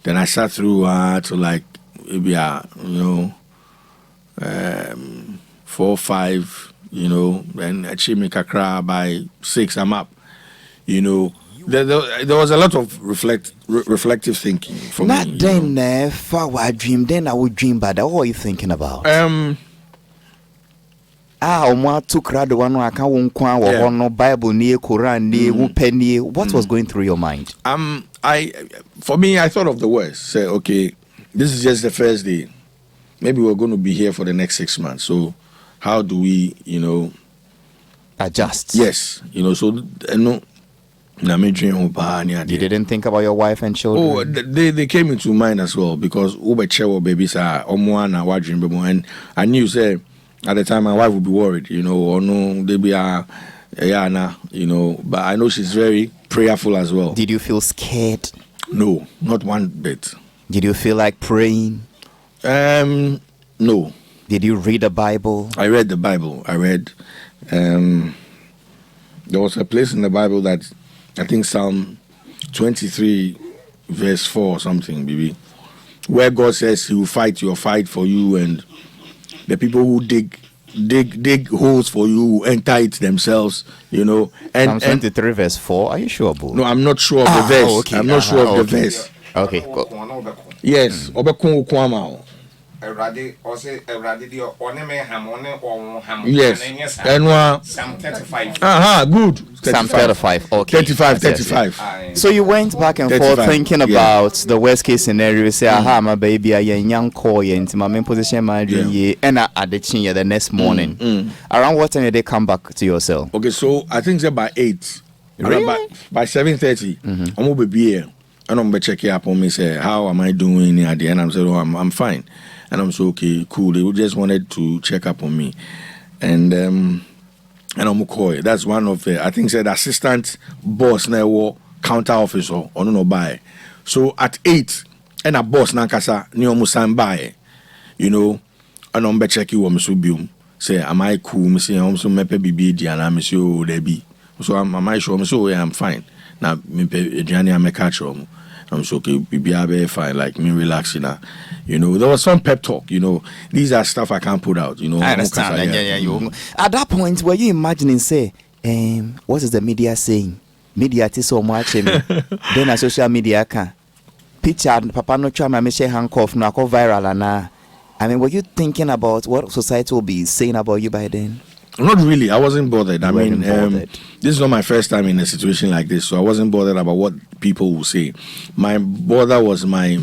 [SPEAKER 3] Then I sat through to like maybe you know. 4, 5, you know, and achieve me kakra by 6 I'm up. You know, there was a lot of reflective thinking for
[SPEAKER 2] not
[SPEAKER 3] me.
[SPEAKER 2] Not then for I dream, then I would dream, but what are you thinking about? Took the one I can't no Bible near Quran near penny. What was going through your mind?
[SPEAKER 3] For me, I thought of the worst. Say, okay, this is just the first day. Maybe we're going to be here for the next 6 months. So, how do we, you know,
[SPEAKER 2] adjust?
[SPEAKER 3] Yes, you know. So, no, you
[SPEAKER 2] didn't think about your wife and children.
[SPEAKER 3] Oh, they came into mind as well because babies are and I knew say at the time my wife would be worried, you know, or no, they be you know. But I know she's very prayerful as well.
[SPEAKER 2] Did you feel scared?
[SPEAKER 3] No, not one bit.
[SPEAKER 2] Did you feel like praying?
[SPEAKER 3] No.
[SPEAKER 2] Did you read the Bible?
[SPEAKER 3] I read the Bible. I read there was a place in the Bible that I think Psalm 23 verse 4 or something, baby, where God says he will fight your fight for you, and the people who dig holes for you enter it themselves, you know. And
[SPEAKER 2] Psalm 23 verse 4. Are you sure, Boo?
[SPEAKER 3] No, I'm not sure of the verse.
[SPEAKER 2] Okay.
[SPEAKER 3] I'm not sure of the verse.
[SPEAKER 2] Okay.
[SPEAKER 3] Yes. Obekun kwama. Yes.
[SPEAKER 4] Psalm 35.
[SPEAKER 3] Good. 35.
[SPEAKER 2] Psalm 35. Okay.
[SPEAKER 3] 35.
[SPEAKER 2] So you went back and 35. Forth thinking about the worst case scenario. Say, my baby, I young call into my main position, my dream, and at the chin the next morning. Around what time did they come back to your cell?
[SPEAKER 3] Okay, so I think that by 8.
[SPEAKER 2] Really?
[SPEAKER 3] By 7:30, I'm gonna be here. And I'm gonna check up on me. Say, how am I doing at the end? I'm saying, I'm fine. And I'm so okay, cool. They just wanted to check up on me, and I'm McCoy. That's one of the, I think, said assistant boss now counter officer or no buy. So at 8, and a boss nankasa ni omusan buy, you know, and I'm check you so bium. Say, am I cool? Me say, I'm so mepe bibi and I'm so debi. So am I sure? Me so yeah, I'm fine. Now me pe Johnny I'm a catcher. I'm so okay, be fine, like me relaxing now. You know, there was some pep talk, you know. These are stuff I can't put out, you know.
[SPEAKER 2] I understand. At that point, were you imagining, say, what is the media saying? Media is so much, then a social media can picture Papa no try my share handcuff, no go viral and I mean, were you thinking about what society will be saying about you by then?
[SPEAKER 3] Not really. I wasn't bothered. I mean,
[SPEAKER 2] bothered.
[SPEAKER 3] This is not my first time in a situation like this, so I wasn't bothered about what people will say. My bother was my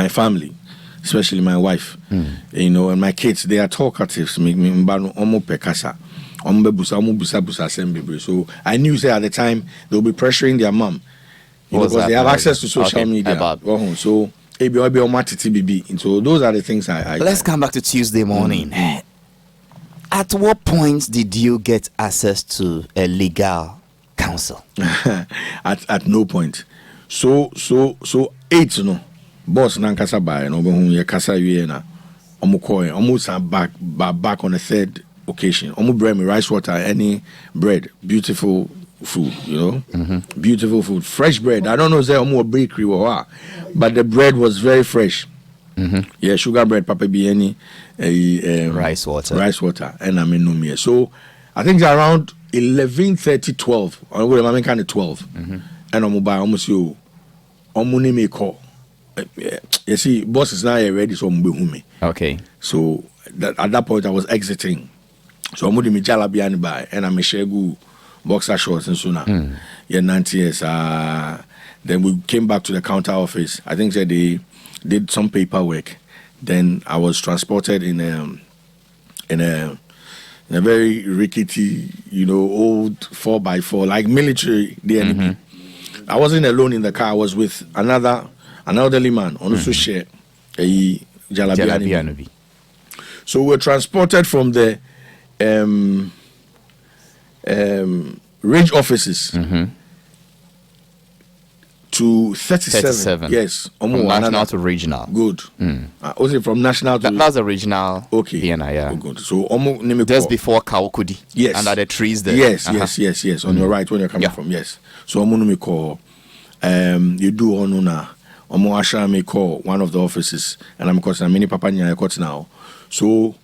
[SPEAKER 3] family, especially my wife, you know, and my kids. They are talkatives. So I knew say at the time they'll be pressuring their mom, because they have access to social media. So So those are the things I
[SPEAKER 2] Let's come back to Tuesday morning. At what point did you get access to a legal counsel?
[SPEAKER 3] at no point. So 8 no boss nankasa by no ye kasa wie na almost back on the third occasion. Bring me rice water, any bread, beautiful food, beautiful food, fresh bread. I don't know say bakery or what, but the bread was very fresh. Yeah, sugar bread, papa be any
[SPEAKER 2] rice water,
[SPEAKER 3] and I mean no me. So I think it's around 11:30, 12. I'm going to kind of 12, and I'm buy almost you. I'm me call. You see, boss is now ready, so I'm me.
[SPEAKER 2] Okay.
[SPEAKER 3] So at that point, I was exiting. So I'm going to jalabi by, and I'm a shegu boxer shorts and so now. Yeah, 90 years. Then we came back to the counter office. I think that they did some paperwork. Then I was transported in a very rickety, old 4x4, like military, the NIB. I wasn't alone in the car. I was with an elderly man, also share a jalabi. So we were transported from the range offices to 37. Yes.
[SPEAKER 2] From national to regional.
[SPEAKER 3] Good. Was it from national to...
[SPEAKER 2] That's the regional.
[SPEAKER 3] Okay.
[SPEAKER 2] PNI, yeah.
[SPEAKER 3] Oh, good. So,
[SPEAKER 2] just before Kawukudi.
[SPEAKER 3] Yes.
[SPEAKER 2] Under the trees there.
[SPEAKER 3] Yes. On your right, when you're coming from. Yes. So, I'm call. You do onuna. Asha me call one of the offices, and I'm calling many papa nya now. So,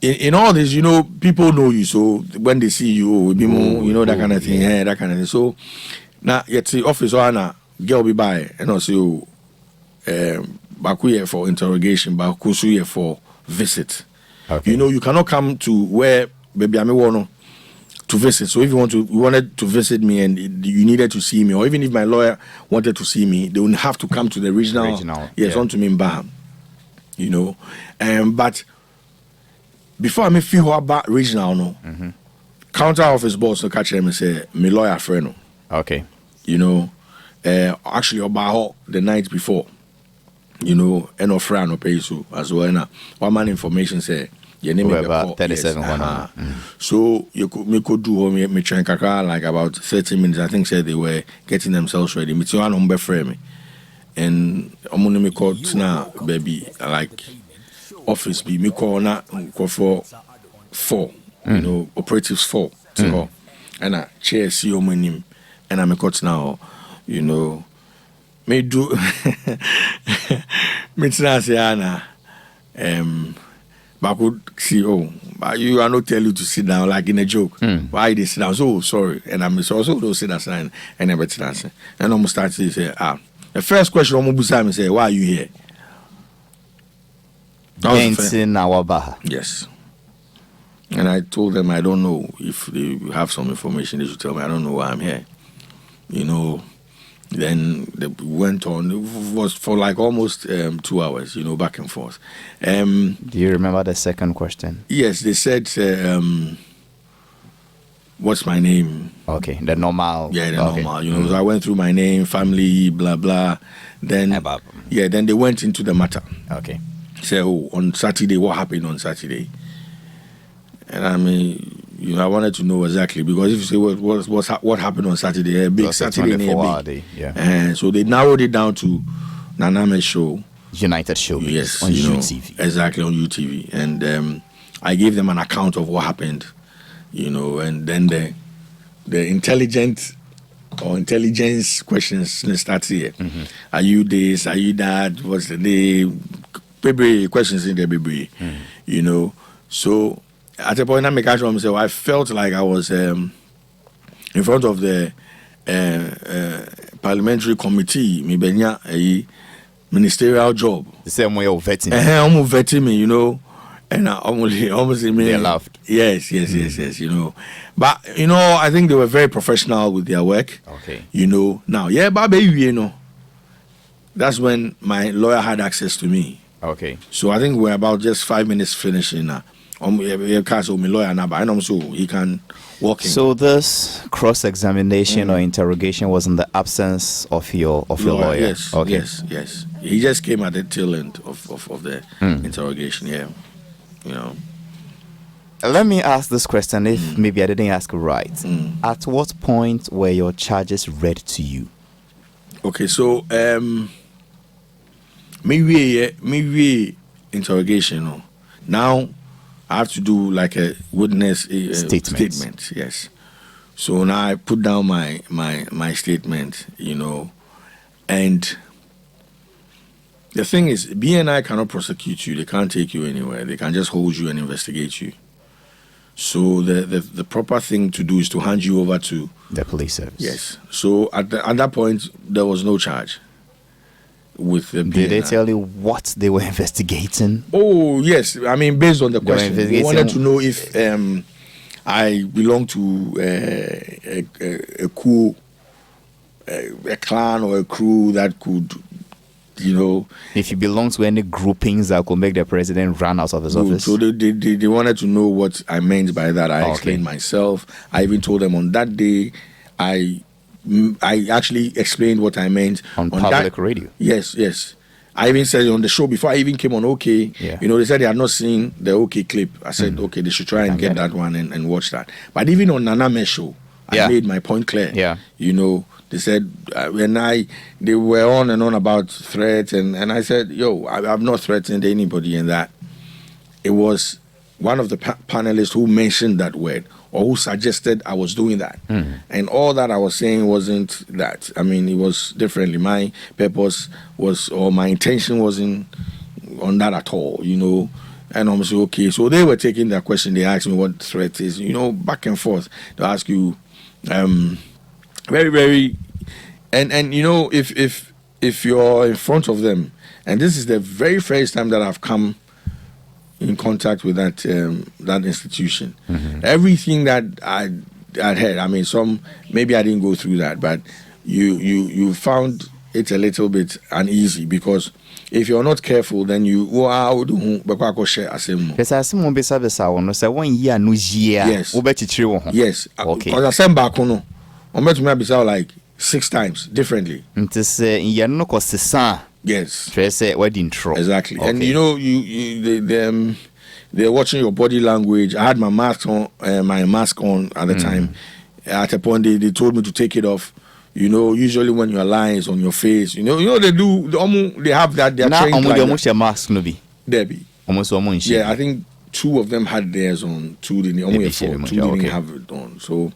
[SPEAKER 3] in all this, people know you. So when they see you, be more, that kind of thing. Yeah, that kind of thing. So. Now, yet the office or girl be by and also baku here for interrogation, baku here for visit.
[SPEAKER 2] Okay.
[SPEAKER 3] You cannot come to where baby I want to visit. So if you wanted to visit me and you needed to see me, or even if my lawyer wanted to see me, they would have to come to the regional. Yes, on to me in Baham. But before I may feel about regional, no, counter office boss no catch them and say, my lawyer friend. No.
[SPEAKER 2] Okay.
[SPEAKER 3] Actually about the night before, and of no pay so as well. And one man information say your name is
[SPEAKER 2] about 37.
[SPEAKER 3] Yes, so you could do me train kaka like about 30 minutes. I think said they were getting themselves ready. Me too number frame and I'm gonna me call now baby like office be me call na call for 4, operatives 4 to go and I chair see your name. And I'm a coach now, me do me say Anna but I could see but you are not tell you to sit down like in a joke. Why they sit down? So sorry. And I'm also don't sit down and everything else. And almost start to say, the first question almost say, why are you here? Yes. And I told them I don't know. If they have some information, they should tell me. I don't know why I'm here. Then they went on. It was for like almost 2 hours, back and forth.
[SPEAKER 2] Do you remember the second question?
[SPEAKER 3] Yes, they said, what's my name?
[SPEAKER 2] Okay, the normal.
[SPEAKER 3] Yeah, the normal. So I went through my name, family, blah, blah. Then, then they went into the matter.
[SPEAKER 2] Okay.
[SPEAKER 3] So on Saturday, what happened on Saturday? And I mean... I wanted to know exactly because if you say what happened on Saturday, a big Saturday, so they narrowed it down to Naname's show,
[SPEAKER 2] United Show,
[SPEAKER 3] yes,
[SPEAKER 2] on UTV,
[SPEAKER 3] exactly on UTV, and I gave them an account of what happened, and then the intelligence questions started here. Are you this? Are you that? What's the day? Baby questions in there, baby. So. At a point, I felt like I was in front of the parliamentary committee, a ministerial job.
[SPEAKER 2] The same way of vetting.
[SPEAKER 3] Almost vetting me, and almost
[SPEAKER 2] they laughed.
[SPEAKER 3] Yes. But I think they were very professional with their work.
[SPEAKER 2] Okay.
[SPEAKER 3] Now, baby, that's when my lawyer had access to me.
[SPEAKER 2] Okay.
[SPEAKER 3] So I think we're about just 5 minutes finishing now. My lawyer now, but I know so he can walk in.
[SPEAKER 2] So this cross-examination or interrogation was in the absence of your lawyer.
[SPEAKER 3] Yes,
[SPEAKER 2] okay.
[SPEAKER 3] yes. He just came at the tail end of the interrogation. Yeah, you know.
[SPEAKER 2] Let me ask this question, if maybe I didn't ask it right. At what point were your charges read to you?
[SPEAKER 3] Okay, so maybe interrogation. No? Now I have to do like a witness statement. Yes. So now I put down my statement, you know, and the thing is, BNI cannot prosecute you. They can't take you anywhere. They can just hold you and investigate you. So the proper thing to do is to hand you over to
[SPEAKER 2] the police service.
[SPEAKER 3] Yes. So at that point, there was no charge with the BNI.
[SPEAKER 2] Did they tell you what they were investigating?
[SPEAKER 3] Oh, yes. I mean, based on the question, they wanted to know if I belong to a crew, a clan or a crew that could, you know,
[SPEAKER 2] if you belong to any groupings that could make the president run out of his office.
[SPEAKER 3] So they wanted to know what I meant by that. I explained myself. I even told them on that day, I actually explained what I meant
[SPEAKER 2] on public radio.
[SPEAKER 3] Yes. I even said on the show before I even came on OK.
[SPEAKER 2] Yeah.
[SPEAKER 3] You know, they said they had not seen the OK clip. I said, okay, they should try and get that one and watch that. But even on Naname's show, I made my point clear.
[SPEAKER 2] Yeah.
[SPEAKER 3] You know, they said they were on and on about threats, and I said, I've not threatened anybody in that. It was one of the panelists who mentioned that word or who suggested I was doing that. And all that I was saying wasn't that. I mean, it was differently. My purpose was, or my intention wasn't on that at all, you know. And I'm saying, okay. So they were taking that question. They asked me what threat is, you know, back and forth. They ask you, very, very, and you know, if you're in front of them, and this is the very first time that I've come in contact with that institution, everything that I'd heard, I mean, maybe I didn't go through that, but you found it a little bit uneasy because if you're not careful, then you yes.
[SPEAKER 2] Yes.
[SPEAKER 3] Okay. Because I sent back on like 6 times differently.
[SPEAKER 2] Yes.
[SPEAKER 3] Exactly.
[SPEAKER 2] Okay.
[SPEAKER 3] And you know, they're watching your body language. I had my mask on at the time. At a point, they told me to take it off. You know, usually when you're lying, it's on your face. You know they do. They have that. They're trained like that.
[SPEAKER 2] Mask, no be.
[SPEAKER 3] Debbie. Yeah, I think 2 of them had theirs on. 2 didn't. 2 didn't have it on. So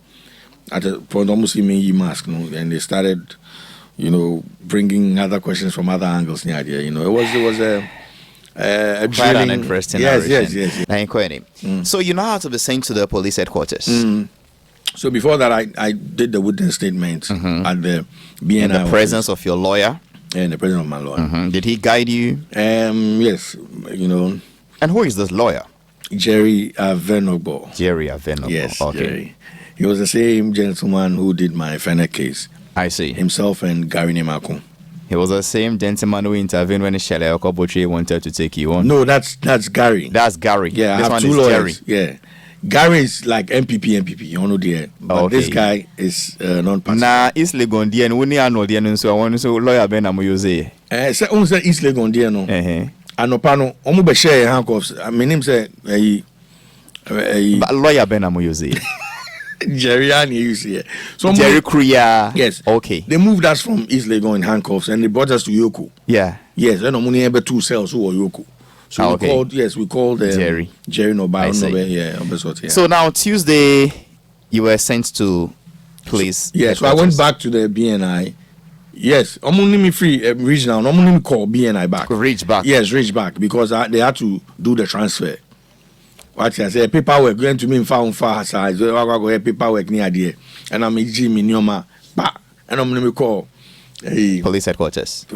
[SPEAKER 3] at a point, almost me mask, and they started, you know, bringing other questions from other angles. You know, it was a
[SPEAKER 2] quite an interesting narration.
[SPEAKER 3] Yes.
[SPEAKER 2] So you know how to be sent to the police headquarters.
[SPEAKER 3] So before that, I did the witness statement at the BNI.
[SPEAKER 2] In the presence of your lawyer?
[SPEAKER 3] Yeah, in the presence of my lawyer.
[SPEAKER 2] Did he guide you?
[SPEAKER 3] Yes, you know.
[SPEAKER 2] And who is this lawyer?
[SPEAKER 3] Jerry Avenobo.
[SPEAKER 2] Yes,
[SPEAKER 3] okay. Jerry. He was the same gentleman who did my final case.
[SPEAKER 2] I see.
[SPEAKER 3] Himself and Gary Nemaku.
[SPEAKER 2] He was the same gentleman who intervened when Shelley Okoboche wanted to take you on.
[SPEAKER 3] No, that's Gary.
[SPEAKER 2] That's Gary.
[SPEAKER 3] Yeah,
[SPEAKER 2] this
[SPEAKER 3] I have
[SPEAKER 2] one
[SPEAKER 3] 2
[SPEAKER 2] is
[SPEAKER 3] lawyers.
[SPEAKER 2] Jerry.
[SPEAKER 3] Yeah. Gary is like MPP, you know there. But this guy is non-partisan.
[SPEAKER 2] Na East Legondian, we need annual dian, so I want to lawyer Ben Amoyose.
[SPEAKER 3] Say on say East Legondian no. Anopano, omo be share handcuffs. I mean him say
[SPEAKER 2] lawyer Ben Amoyose.
[SPEAKER 3] Jerry and you see. So
[SPEAKER 2] Jerry Kruya.
[SPEAKER 3] Yes.
[SPEAKER 2] Okay.
[SPEAKER 3] They moved us from East Legon in handcuffs and they brought us to Yoko.
[SPEAKER 2] Yeah.
[SPEAKER 3] Yes, and only able 2 cells who were Yoko. So we called
[SPEAKER 2] Jerry
[SPEAKER 3] Nobel.
[SPEAKER 2] So now Tuesday, you were sent to police.
[SPEAKER 3] So I went back to the BNI. Yes, I'm only me free regional. I'm only call BNI back.
[SPEAKER 2] Reach back.
[SPEAKER 3] Yes, reach back because they had to do the transfer. What I say, paperwork going to me in far size. I go paperwork near there, and I'm Jimmy Nyoma. And I'm gonna call
[SPEAKER 2] police headquarters.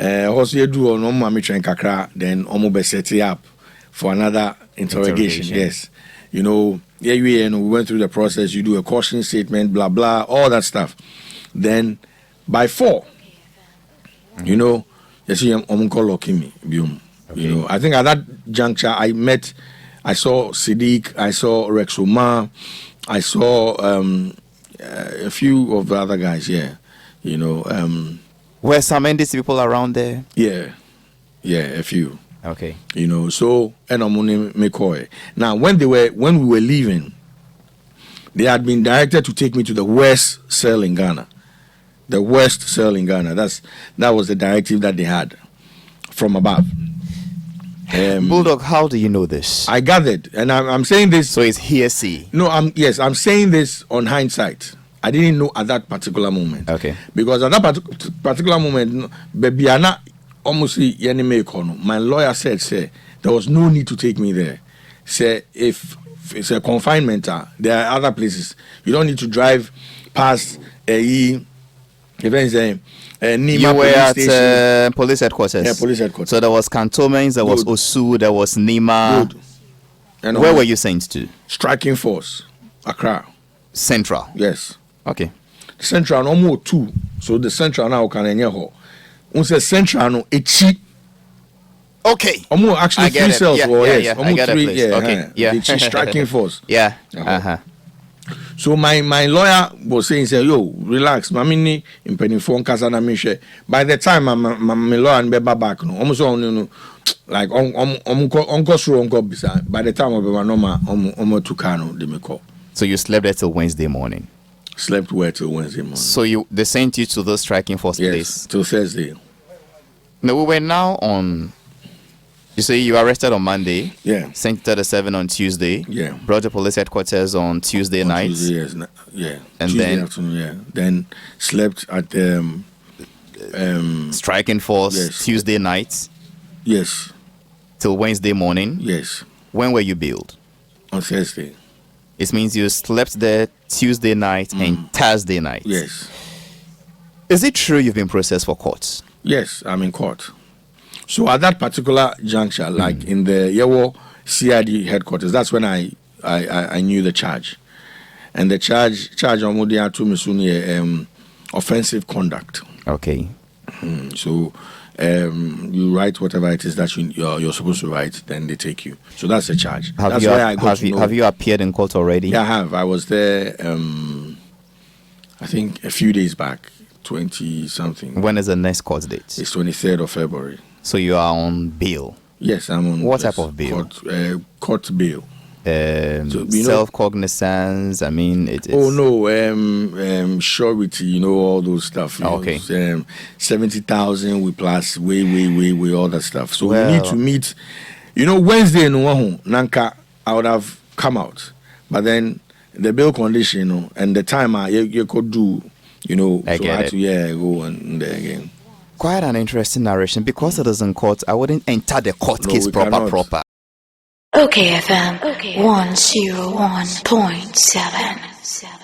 [SPEAKER 3] Also you do on mommy train kakra, then be set it up for another interrogation. Yes. You know, we went through the process, you do a caution statement, blah blah, all that stuff. Then by 4, you know, you see I'm call locking me. Okay. You know, I think at that juncture I saw Siddiq, I saw Rex Omar, I saw a few of the other guys. Yeah, you know.
[SPEAKER 2] Were some NDC people around there?
[SPEAKER 3] Yeah, a few.
[SPEAKER 2] Okay.
[SPEAKER 3] You know, so now when we were leaving, they had been directed to take me to the West cell in Ghana. The West cell in Ghana. That was the directive that they had from above.
[SPEAKER 2] Bulldog, how do you know this?
[SPEAKER 3] I gathered, and I'm saying this.
[SPEAKER 2] So it's hearsay.
[SPEAKER 3] No, I'm saying this on hindsight. I didn't know at that particular moment.
[SPEAKER 2] Okay.
[SPEAKER 3] Because at that particular moment, Bebiana almost my lawyer said, there was no need to take me there. Say if it's a confinement, there are other places. You don't need to drive past NIB
[SPEAKER 2] you were at police headquarters.
[SPEAKER 3] Yeah, police headquarters.
[SPEAKER 2] So there was cantonments, there was Osu, there was Nima.
[SPEAKER 3] Good. And
[SPEAKER 2] where were you sent to?
[SPEAKER 3] Striking Force, Accra.
[SPEAKER 2] Central.
[SPEAKER 3] Yes.
[SPEAKER 2] Okay.
[SPEAKER 3] Central no more two. So the Central now can enyeho. Unse Central no echi.
[SPEAKER 2] Okay.
[SPEAKER 3] Actually 3 cells.
[SPEAKER 2] Yeah. I get
[SPEAKER 3] three,
[SPEAKER 2] it. Okay. Yeah.
[SPEAKER 3] Echi Striking Force.
[SPEAKER 2] Yeah.
[SPEAKER 3] So my lawyer was saying, yo, relax. Mamini in phone kasana mishe. By the time my lawyer and beba back no, almost on like bisa. By the time I be to Kano de me call.
[SPEAKER 2] So you slept there till Wednesday morning.
[SPEAKER 3] Slept where till Wednesday morning.
[SPEAKER 2] So they sent you to the Striking Force place?
[SPEAKER 3] Till Thursday.
[SPEAKER 2] No, we were now on. You say you arrested on Monday.
[SPEAKER 3] Yeah.
[SPEAKER 2] Sent to the 7 on Tuesday.
[SPEAKER 3] Yeah.
[SPEAKER 2] Brought to police headquarters on Tuesday night.
[SPEAKER 3] Tuesday, yeah.
[SPEAKER 2] And
[SPEAKER 3] Tuesday
[SPEAKER 2] then
[SPEAKER 3] afternoon, yeah. Then slept at
[SPEAKER 2] Striking Force.
[SPEAKER 3] Yes.
[SPEAKER 2] Tuesday night.
[SPEAKER 3] Yes.
[SPEAKER 2] Till Wednesday morning.
[SPEAKER 3] Yes.
[SPEAKER 2] When were you billed?
[SPEAKER 3] On Thursday.
[SPEAKER 2] It means you slept there Tuesday night and Thursday night.
[SPEAKER 3] Yes.
[SPEAKER 2] Is it true you've been processed for court?
[SPEAKER 3] Yes, I'm in court. So at that particular juncture, like in the Yewo CID headquarters, that's when I knew the charge. And the charge on offensive conduct.
[SPEAKER 2] Okay.
[SPEAKER 3] So you write whatever it is that you're supposed to write, then they take you. So that's the charge. Have
[SPEAKER 2] you appeared in court already?
[SPEAKER 3] Yeah, I have. I was there, I think, a few days back, 20-something.
[SPEAKER 2] When is the next court date?
[SPEAKER 3] It's 23rd of February.
[SPEAKER 2] So you are on bail?
[SPEAKER 3] Yes, I'm on.
[SPEAKER 2] What type of bail?
[SPEAKER 3] Court bail.
[SPEAKER 2] Self-cognizance. I mean, it is.
[SPEAKER 3] Oh no, surety. All those stuff.
[SPEAKER 2] Okay.
[SPEAKER 3] 70,000 we plus way all that stuff. So we need to meet. Wednesday no nanka I would have come out, but then the bail condition and the time you could do. I had to go and there again.
[SPEAKER 2] Quite an interesting narration. Because it is in court, I wouldn't enter the court case proper.
[SPEAKER 1] OKFM 101.7.